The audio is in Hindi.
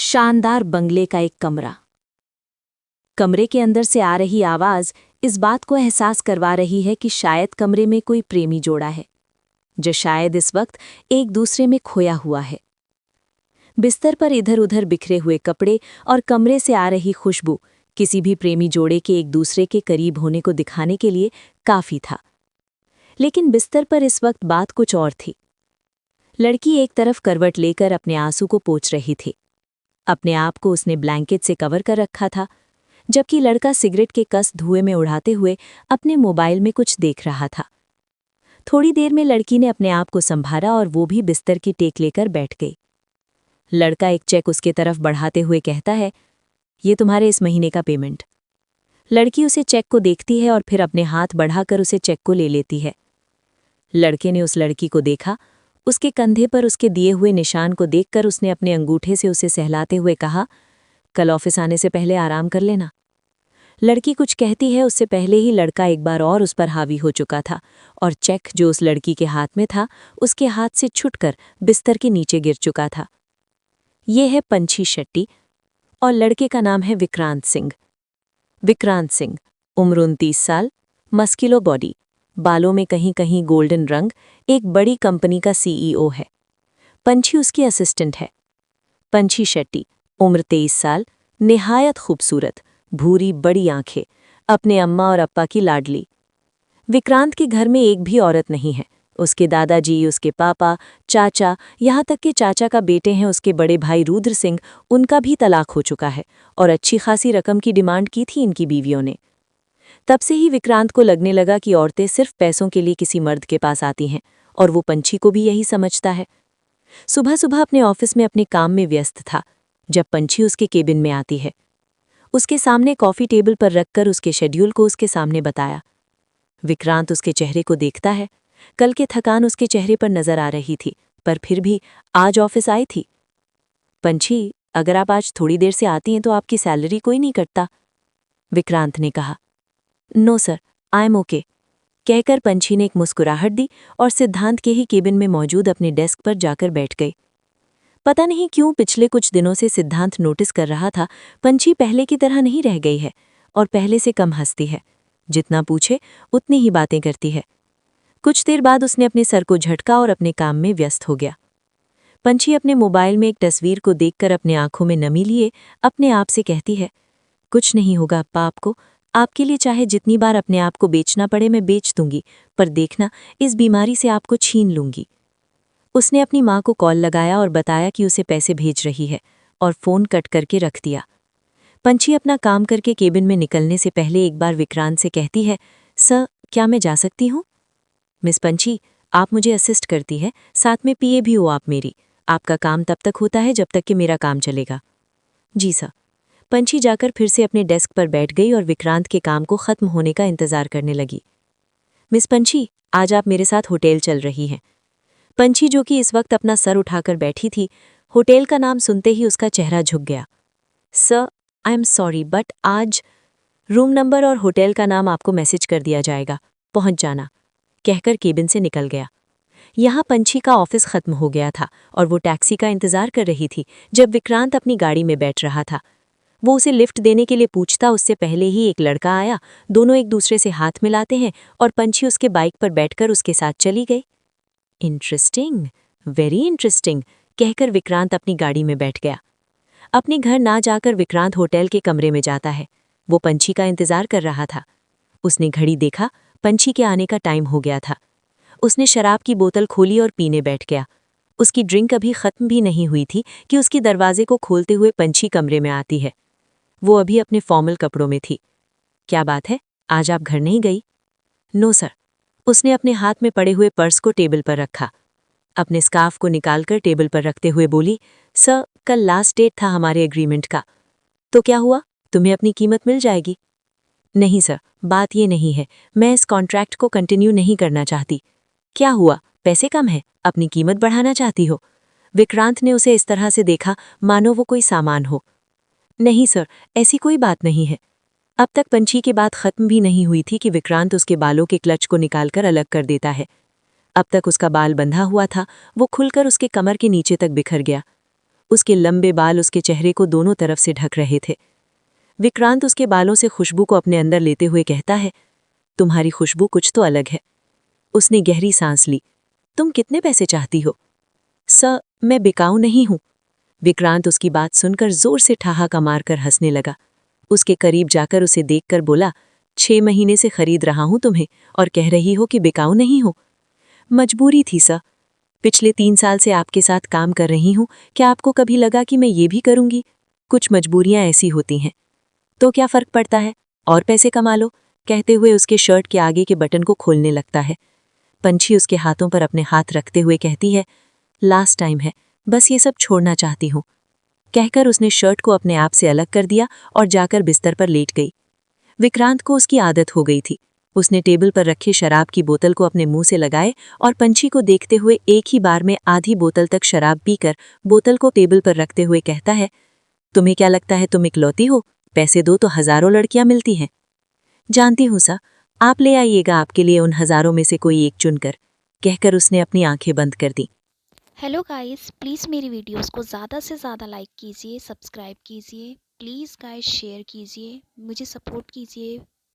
शानदार बंगले का एक कमरा। कमरे के अंदर से आ रही आवाज इस बात को एहसास करवा रही है कि शायद कमरे में कोई प्रेमी जोड़ा है जो शायद इस वक्त एक दूसरे में खोया हुआ है। बिस्तर पर इधर उधर बिखरे हुए कपड़े और कमरे से आ रही खुशबू किसी भी प्रेमी जोड़े के एक दूसरे के करीब होने को दिखाने के लिए काफी था। लेकिन बिस्तर पर इस वक्त बात कुछ और थी। लड़की एक तरफ करवट लेकर अपने आंसू को पोंछ रही थी। अपने आप को उसने ब्लैंकेट से कवर कर रखा था, जबकि लड़का सिगरेट के कस धुएं में उड़ाते हुए अपने मोबाइल में कुछ देख रहा था। थोड़ी देर में लड़की ने अपने आप को संभाला और वो भी बिस्तर की टेक लेकर बैठ गई। लड़का एक चेक उसके तरफ बढ़ाते हुए कहता है, ये तुम्हारे इस महीने का पेमेंट। लड़की उसे चेक को देखती है और फिर अपने हाथ बढ़ाकर उसे चेक को ले लेती है। लड़के ने उस लड़की को देखा। उसके कंधे पर उसके दिए हुए निशान को देखकर उसने अपने अंगूठे से उसे सहलाते हुए कहा, कल ऑफिस आने से पहले आराम कर लेना। लड़की कुछ कहती है उससे पहले ही लड़का एक बार और उस पर हावी हो चुका था और चेक जो उस लड़की के हाथ में था उसके हाथ से छुटकर बिस्तर के नीचे गिर चुका था। ये है पंछी शेट्टी और लड़के का नाम है विक्रांत सिंह। विक्रांत सिंह, उम्र 29 साल, मस्किलो बॉडी, बालों में कहीं कहीं गोल्डन रंग, एक बड़ी कंपनी का सीईओ है। पंछी उसकी असिस्टेंट है। पंछी शेट्टी, उम्र 23 साल, निहायत खूबसूरत, भूरी बड़ी आंखें, अपने अम्मा और अप्पा की लाडली। विक्रांत के घर में एक भी औरत नहीं है। उसके दादाजी, उसके पापा, चाचा, यहाँ तक कि चाचा का बेटे हैं उसके बड़े भाई रुद्र सिंह, उनका भी तलाक हो चुका है और अच्छी खासी रकम की डिमांड की थी इनकी बीवियों ने। तब से ही विक्रांत को लगने लगा कि औरतें सिर्फ पैसों के लिए किसी मर्द के पास आती हैं और वो पंछी को भी यही समझता है। सुबह सुबह अपने ऑफिस में अपने काम में व्यस्त था जब पंछी उसके केबिन में आती है। उसके सामने कॉफी टेबल पर रखकर उसके शेड्यूल को उसके सामने बताया। विक्रांत उसके चेहरे को देखता है। कल के थकान उसके चेहरे पर नजर आ रही थी, पर फिर भी आज ऑफिस आई थी। पंछी, अगर आप आज थोड़ी देर से आती हैं तो आपकी सैलरी कोई नहीं कटता, विक्रांत ने कहा। No sir, I am okay, कहकर पंछी ने एक मुस्कुराहट दी और सिद्धांत के ही केबिन में मौजूद अपने डेस्क पर जाकर बैठ गई। पता नहीं क्यों पिछले कुछ दिनों से सिद्धांत नोटिस कर रहा था, पंछी पहले की तरह नहीं रह गई है और पहले से कम हंसती है। जितना पूछे उतनी ही बातें करती है। कुछ देर बाद उसने अपने सर को झटका और अपने काम में व्यस्त हो गया। पंछी अपने मोबाइल में एक तस्वीर को देखकर अपने आंखों में नमी लिए अपने आप से कहती है, कुछ नहीं होगा अप्पा, आपको आपके लिए चाहे जितनी बार अपने आप को बेचना पड़े मैं बेच दूंगी, पर देखना इस बीमारी से आपको छीन लूंगी। उसने अपनी माँ को कॉल लगाया और बताया कि उसे पैसे भेज रही है और फ़ोन कट करके रख दिया। पंछी अपना काम करके केबिन में निकलने से पहले एक बार विक्रांत से कहती है, सर क्या मैं जा सकती हूँ? मिस पंछी, आप मुझे असिस्ट करती है, साथ में पीए भी हो आप मेरी। आपका काम तब तक होता है जब तक कि मेरा काम चलेगा। जी सर। पंछी जाकर फिर से अपने डेस्क पर बैठ गई और विक्रांत के काम को खत्म होने का इंतजार करने लगी। मिस पंछी, आज आप मेरे साथ होटल चल रही हैं। पंछी, जो कि इस वक्त अपना सर उठाकर बैठी थी, होटल का नाम सुनते ही उसका चेहरा झुक गया। Sir, I am sorry but आज रूम नंबर और होटल का नाम आपको मैसेज कर दिया जाएगा, पहुंच जाना, कहकर केबिन से निकल गया। यहाँ पंछी का ऑफिस खत्म हो गया था और वो टैक्सी का इंतजार कर रही थी जब विक्रांत अपनी गाड़ी में बैठ रहा था। वो उसे लिफ्ट देने के लिए पूछता उससे पहले ही एक लड़का आया। दोनों एक दूसरे से हाथ मिलाते हैं और पंछी उसके बाइक पर बैठकर उसके साथ चली गई। इंटरेस्टिंग, वेरी इंटरेस्टिंग, कहकर विक्रांत अपनी गाड़ी में बैठ गया। अपने घर ना जाकर विक्रांत होटल के कमरे में जाता है। वो पंछी का इंतजार कर रहा था। उसने घड़ी देखा, पंछी के आने का टाइम हो गया था। उसने शराब की बोतल खोली और पीने बैठ गया। उसकी ड्रिंक अभी खत्म भी नहीं हुई थी कि उसकी दरवाजे को खोलते हुए पंछी कमरे में आती है। वो अभी अपने फॉर्मल कपड़ों में थी। क्या बात है, आज आप घर नहीं गई? No sir. उसने अपने हाथ में पड़े हुए पर्स को टेबल पर रखा। अपने स्कार्फ को निकालकर टेबल पर रखते हुए बोली, सर कल लास्ट डेट था हमारे एग्रीमेंट का। तो क्या हुआ, तुम्हें अपनी कीमत मिल जाएगी? नहीं सर, बात ये नहीं है, मैं इस कॉन्ट्रैक्ट को कंटिन्यू नहीं करना चाहती। क्या हुआ, पैसे कम है, अपनी कीमत बढ़ाना चाहती हो? विक्रांत ने उसे इस तरह से देखा मानो वो कोई सामान हो। नहीं सर, ऐसी कोई बात नहीं है। अब तक पंछी की बात खत्म भी नहीं हुई थी कि विक्रांत उसके बालों के क्लच को निकालकर अलग कर देता है। अब तक उसका बाल बंधा हुआ था, वो खुलकर उसके कमर के नीचे तक बिखर गया। उसके लंबे बाल उसके चेहरे को दोनों तरफ से ढक रहे थे। विक्रांत उसके बालों से खुशबू को अपने अंदर लेते हुए कहता है, तुम्हारी खुशबू कुछ तो अलग है। उसने गहरी सांस ली। तुम कितने पैसे चाहती हो? सर, मैं बिकाऊ नहीं हूं। विक्रांत उसकी बात सुनकर जोर से ठहाका मारकर हंसने लगा। उसके करीब जाकर उसे देखकर बोला, 6 महीने से खरीद रहा हूं तुम्हें और कह रही हो कि बिकाऊ नहीं हो। मजबूरी थी सर। पिछले 3 साल से आपके साथ काम कर रही हूं। क्या आपको कभी लगा कि मैं ये भी करूंगी? कुछ मजबूरियां ऐसी होती हैं। तो क्या फर्क पड़ता है, और पैसे कमा लो। कहते हुए उसके शर्ट के आगे के बटन को खोलने लगता है। पंछी उसके हाथों पर अपने हाथ रखते हुए कहती है, लास्ट टाइम है, बस ये सब छोड़ना चाहती हूँ। कहकर उसने शर्ट को अपने आप से अलग कर दिया और जाकर बिस्तर पर लेट गई। विक्रांत को उसकी आदत हो गई थी। उसने टेबल पर रखे शराब की बोतल को अपने मुंह से लगाए और पंछी को देखते हुए एक ही बार में आधी बोतल तक शराब पीकर बोतल को टेबल पर रखते हुए कहता है, तुम्हें क्या लगता है तुम इकलौती हो? पैसे दो तो हजारों लड़कियां मिलती हैं। जानती हूं सा, आप ले आइएगा आपके लिए उन हजारों में से कोई एक चुनकर। कहकर उसने अपनी आंखें बंद कर दी। हेलो गाइस, प्लीज़ मेरी वीडियोस को ज़्यादा से ज़्यादा लाइक कीजिए, सब्सक्राइब कीजिए, प्लीज़ गाइस शेयर कीजिए, मुझे सपोर्ट कीजिए।